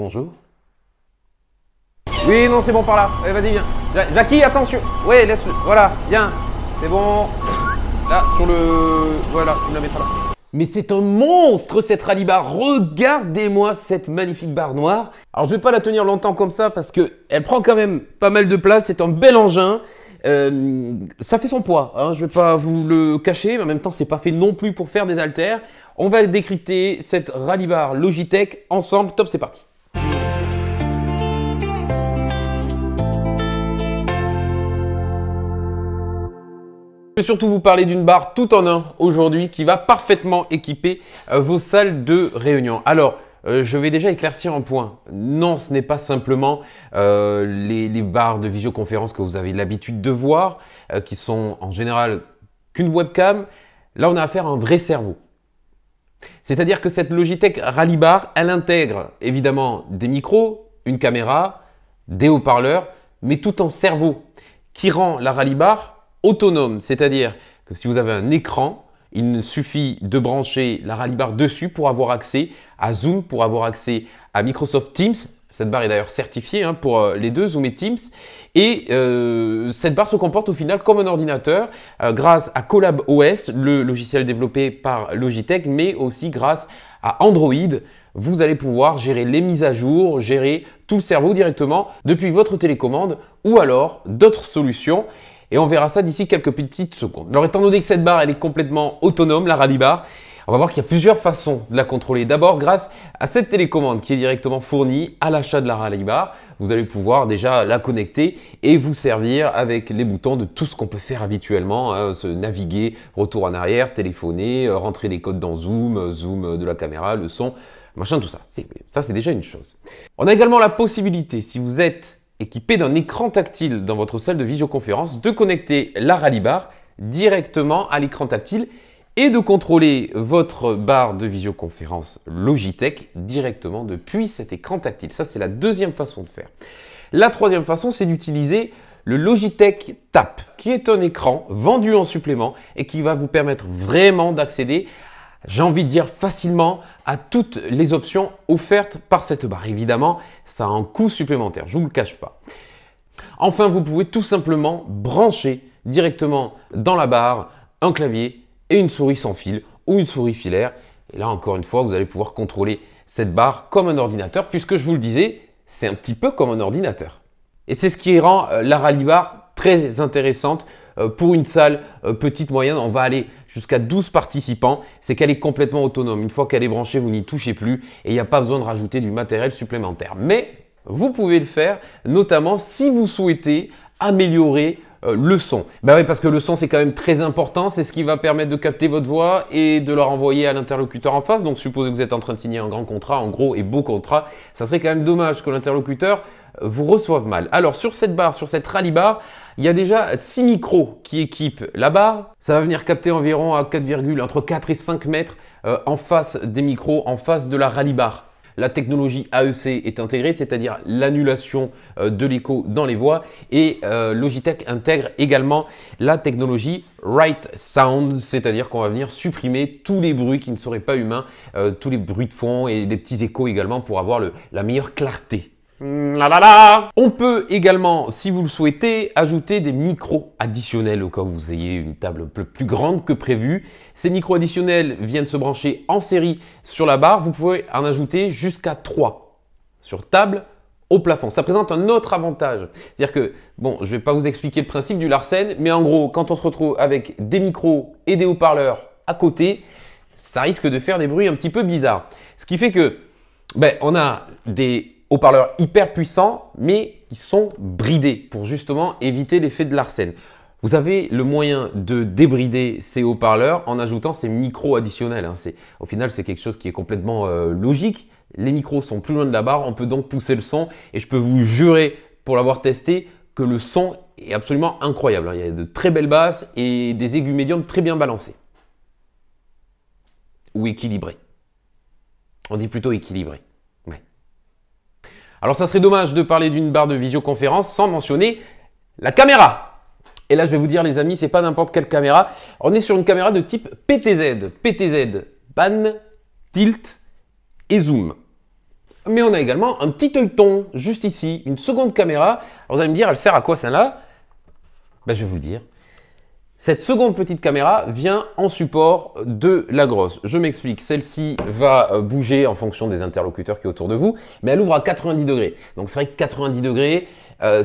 Bonjour. Oui, non, c'est bon par là. Allez, vas-y, viens. Jackie, attention. Ouais, laisse-le. Voilà, viens. C'est bon. Là, sur le... Voilà, tu me la mettras là. Mais c'est un monstre cette rallye bar. Regardez-moi cette magnifique barre noire. Alors je vais pas la tenir longtemps comme ça parce qu'elle prend quand même pas mal de place. C'est un bel engin. Ça fait son poids, hein. Je vais pas vous le cacher, mais en même temps c'est pas fait non plus pour faire des haltères. On va décrypter cette rallye bar Logitech ensemble. Top, c'est parti. Je vais surtout vous parler d'une barre tout en un aujourd'hui qui va parfaitement équiper vos salles de réunion. Alors, je vais déjà éclaircir un point. Non, ce n'est pas simplement les barres de visioconférence que vous avez l'habitude de voir, qui sont en général qu'une webcam. Là, on a affaire à un vrai cerveau. C'est-à-dire que cette Logitech Rallye Bar, elle intègre évidemment des micros, une caméra, des haut-parleurs, mais tout en cerveau, qui rend la Rallye Bar autonome, c'est-à-dire que si vous avez un écran, il suffit de brancher la Rallye Bar dessus pour avoir accès à Zoom, pour avoir accès à Microsoft Teams. Cette barre est d'ailleurs certifiée pour les deux, Zoom et Teams. Et cette barre se comporte au final comme un ordinateur grâce à ColabOS, le logiciel développé par Logitech, mais aussi grâce à Android. Vous allez pouvoir gérer les mises à jour, gérer tout le cerveau directement depuis votre télécommande ou alors d'autres solutions. Et on verra ça d'ici quelques petites secondes. Alors étant donné que cette barre elle est complètement autonome, la Rallye Bar, on va voir qu'il y a plusieurs façons de la contrôler. D'abord grâce à cette télécommande qui est directement fournie à l'achat de la Rallye Bar. Vous allez pouvoir déjà la connecter et vous servir avec les boutons de tout ce qu'on peut faire habituellement. Se naviguer, retour en arrière, téléphoner, rentrer les codes dans Zoom, Zoom de la caméra, le son, machin, tout ça. Ça c'est déjà une chose. On a également la possibilité, si vous êtes équipé d'un écran tactile dans votre salle de visioconférence, de connecter la Rallye Bar directement à l'écran tactile et de contrôler votre barre de visioconférence Logitech directement depuis cet écran tactile. Ça, c'est la deuxième façon de faire. La troisième façon, c'est d'utiliser le Logitech Tap, qui est un écran vendu en supplément et qui va vous permettre vraiment d'accéder, j'ai envie de dire facilement, à toutes les options offertes par cette barre. Évidemment, ça a un coût supplémentaire, je ne vous le cache pas. Enfin, vous pouvez tout simplement brancher directement dans la barre un clavier et une souris sans fil ou une souris filaire. Et là, encore une fois, vous allez pouvoir contrôler cette barre comme un ordinateur, puisque je vous le disais, c'est un petit peu comme un ordinateur. Et c'est ce qui rend la Rallye Bar très intéressante pour une salle petite, moyenne. On va aller jusqu'à 12 participants. C'est qu'elle est complètement autonome. Une fois qu'elle est branchée, vous n'y touchez plus et il n'y a pas besoin de rajouter du matériel supplémentaire. Mais vous pouvez le faire, notamment si vous souhaitez améliorer le son. Ben oui, parce que le son, c'est quand même très important. C'est ce qui va permettre de capter votre voix et de la renvoyer à l'interlocuteur en face. Donc, supposez que vous êtes en train de signer un grand contrat, un gros et beau contrat. Ça serait quand même dommage que l'interlocuteur vous reçoive mal. Alors, sur cette barre, sur cette Rallye Bar, il y a déjà 6 micros qui équipent la barre. Ça va venir capter environ à entre 4 et 5 mètres en face des micros, en face de la Rallye Bar. La technologie AEC est intégrée, c'est-à-dire l'annulation de l'écho dans les voix. Et Logitech intègre également la technologie Right Sound, c'est-à-dire qu'on va venir supprimer tous les bruits qui ne seraient pas humains, tous les bruits de fond et des petits échos également pour avoir la meilleure clarté. On peut également, si vous le souhaitez, ajouter des micros additionnels au cas où vous ayez une table un peu plus grande que prévu. Ces micros additionnels viennent se brancher en série sur la barre. Vous pouvez en ajouter jusqu'à 3 sur table au plafond. Ça présente un autre avantage. C'est-à-dire que, bon, je ne vais pas vous expliquer le principe du Larsen, mais en gros, quand on se retrouve avec des micros et des haut-parleurs à côté, ça risque de faire des bruits un petit peu bizarres. Ce qui fait que, on a des haut-parleurs hyper puissants, mais qui sont bridés pour justement éviter l'effet de Larsen. Vous avez le moyen de débrider ces haut-parleurs en ajoutant ces micros additionnels. Au final, c'est quelque chose qui est complètement logique. Les micros sont plus loin de la barre, on peut donc pousser le son et je peux vous jurer, pour l'avoir testé, que le son est absolument incroyable. Il y a de très belles basses et des aigus médiums très bien balancés. Ou équilibrés. On dit plutôt équilibré. Alors ça serait dommage de parler d'une barre de visioconférence sans mentionner la caméra. Et là je vais vous dire les amis, c'est pas n'importe quelle caméra. On est sur une caméra de type PTZ. PTZ, pan, tilt et zoom. Mais on a également un petit œilleton, juste ici, une seconde caméra. Alors vous allez me dire, elle sert à quoi celle-là? Ben, je vais vous le dire. Cette seconde petite caméra vient en support de la grosse. Je m'explique, celle-ci va bouger en fonction des interlocuteurs qui sont autour de vous, mais elle ouvre à 90 degrés. Donc c'est vrai que 90 degrés,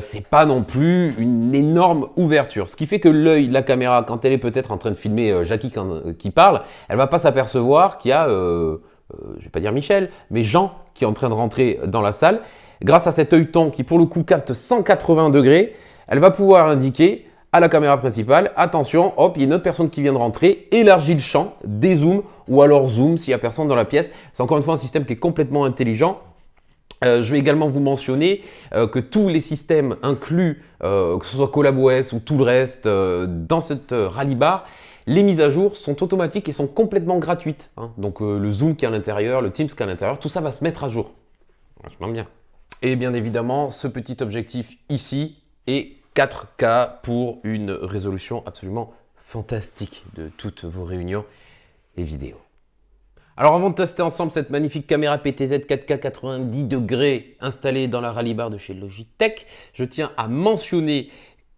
c'est pas non plus une énorme ouverture. Ce qui fait que l'œil, la caméra, quand elle est peut-être en train de filmer Jackie qui parle, elle va pas s'apercevoir qu'il y a, je vais pas dire Michel, mais Jean qui est en train de rentrer dans la salle. Grâce à cet œilleton qui pour le coup capte 180 degrés, elle va pouvoir indiquer à la caméra principale, attention, hop, il y a une autre personne qui vient de rentrer, élargit le champ, dézoom ou alors zoom s'il n'y a personne dans la pièce. C'est encore une fois un système qui est complètement intelligent. Je vais également vous mentionner que tous les systèmes inclus, que ce soit ColabOS ou tout le reste, dans cette Rally Bar, les mises à jour sont automatiques et sont complètement gratuites. Hein. Donc le Zoom qui est à l'intérieur, le Teams qui est à l'intérieur, tout ça va se mettre à jour. Vachement bien. Et bien évidemment, ce petit objectif ici est 4K pour une résolution absolument fantastique de toutes vos réunions et vidéos. Alors avant de tester ensemble cette magnifique caméra PTZ 4K 90 degrés installée dans la Rally Bar de chez Logitech, je tiens à mentionner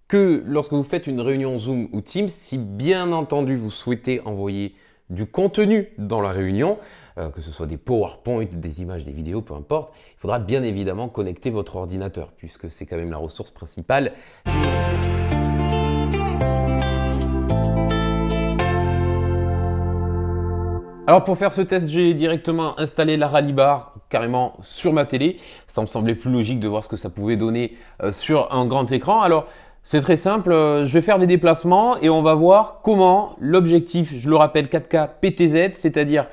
que lorsque vous faites une réunion Zoom ou Teams, si bien entendu vous souhaitez envoyer du contenu dans la réunion, que ce soit des PowerPoint, des images, des vidéos, peu importe, il faudra bien évidemment connecter votre ordinateur puisque c'est quand même la ressource principale. Alors pour faire ce test, j'ai directement installé la Rally Bar carrément sur ma télé. Ça me semblait plus logique de voir ce que ça pouvait donner sur un grand écran. Alors c'est très simple, je vais faire des déplacements et on va voir comment l'objectif, je le rappelle 4K PTZ, c'est-à-dire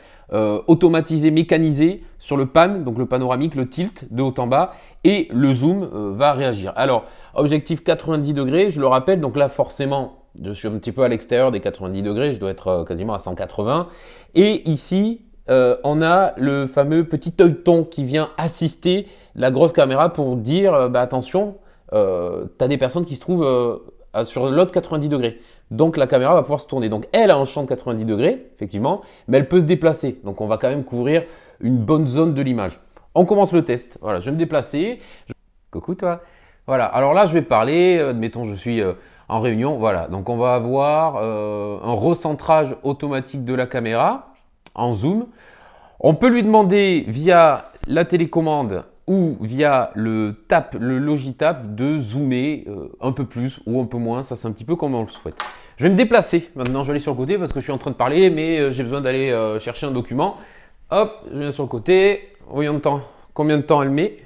automatisé, mécanisé sur le pan, donc le panoramique, le tilt de haut en bas et le zoom va réagir. Alors objectif 90 degrés, je le rappelle, donc là forcément je suis un petit peu à l'extérieur des 90 degrés, je dois être quasiment à 180 et ici on a le fameux petit œilleton qui vient assister la grosse caméra pour dire bah, attention, tu as des personnes qui se trouvent sur l'autre 90 degrés. Donc la caméra va pouvoir se tourner. Donc elle a un champ de 90 degrés, effectivement, mais elle peut se déplacer. Donc on va quand même couvrir une bonne zone de l'image. On commence le test. Voilà, je vais me déplacer. Coucou toi. Voilà, alors là je vais parler, admettons je suis en réunion. Voilà, donc on va avoir un recentrage automatique de la caméra en zoom. On peut lui demander via la télécommande ou via le Logitap de zoomer un peu plus ou un peu moins, ça c'est un petit peu comme on le souhaite. Je vais me déplacer, maintenant je vais aller sur le côté parce que je suis en train de parler mais j'ai besoin d'aller chercher un document. Hop, je viens sur le côté, voyons combien de temps elle met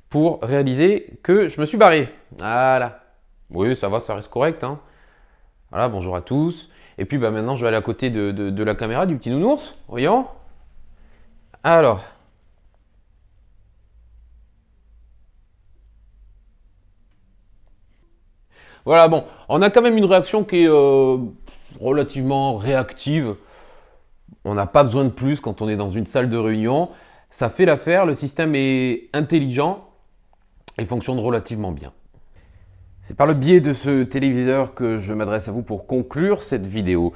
pour réaliser que je me suis barré. Voilà, oui ça va, ça reste correct. Hein. Voilà, bonjour à tous. Et puis bah, maintenant je vais aller à côté de la caméra du petit nounours, voyons. Alors... Voilà, bon, on a quand même une réaction qui est relativement réactive. On n'a pas besoin de plus quand on est dans une salle de réunion. Ça fait l'affaire, le système est intelligent et fonctionne relativement bien. C'est par le biais de ce téléviseur que je m'adresse à vous pour conclure cette vidéo.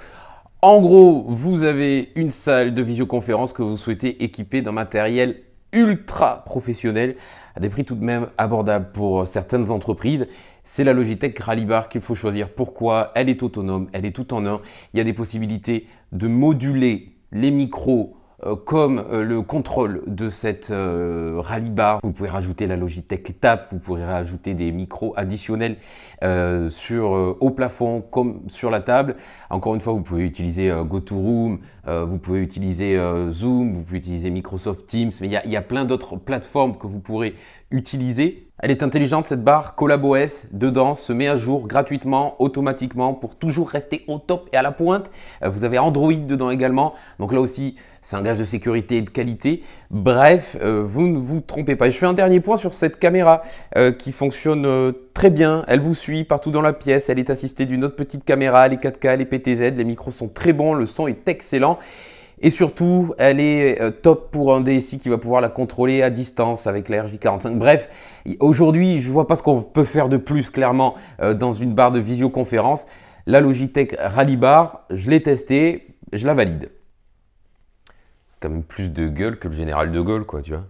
En gros, vous avez une salle de visioconférence que vous souhaitez équiper d'un matériel ultra professionnel à des prix tout de même abordables pour certaines entreprises. C'est la Logitech Rally Bar qu'il faut choisir. Pourquoi? Elle est autonome, elle est tout en un. Il y a des possibilités de moduler les micros comme le contrôle de cette Rally Bar. Vous pouvez rajouter la Logitech Tap, vous pourrez rajouter des micros additionnels au plafond comme sur la table. Encore une fois, vous pouvez utiliser GoToRoom, vous pouvez utiliser Zoom, vous pouvez utiliser Microsoft Teams, mais il y a plein d'autres plateformes que vous pourrez utiliser. Elle est intelligente cette barre, ColabOS dedans, se met à jour gratuitement, automatiquement pour toujours rester au top et à la pointe. Vous avez Android dedans également, donc là aussi c'est un gage de sécurité et de qualité. Bref, vous ne vous trompez pas. Et je fais un dernier point sur cette caméra qui fonctionne très bien. Elle vous suit partout dans la pièce, elle est assistée d'une autre petite caméra, les 4K, les PTZ, les micros sont très bons, le son est excellent. Et surtout, elle est top pour un DSI qui va pouvoir la contrôler à distance avec la RJ45. Bref, aujourd'hui, je ne vois pas ce qu'on peut faire de plus clairement dans une barre de visioconférence. La Logitech Rally Bar, je l'ai testée, je la valide. Quand même plus de gueule que le général de Gaulle, quoi, tu vois.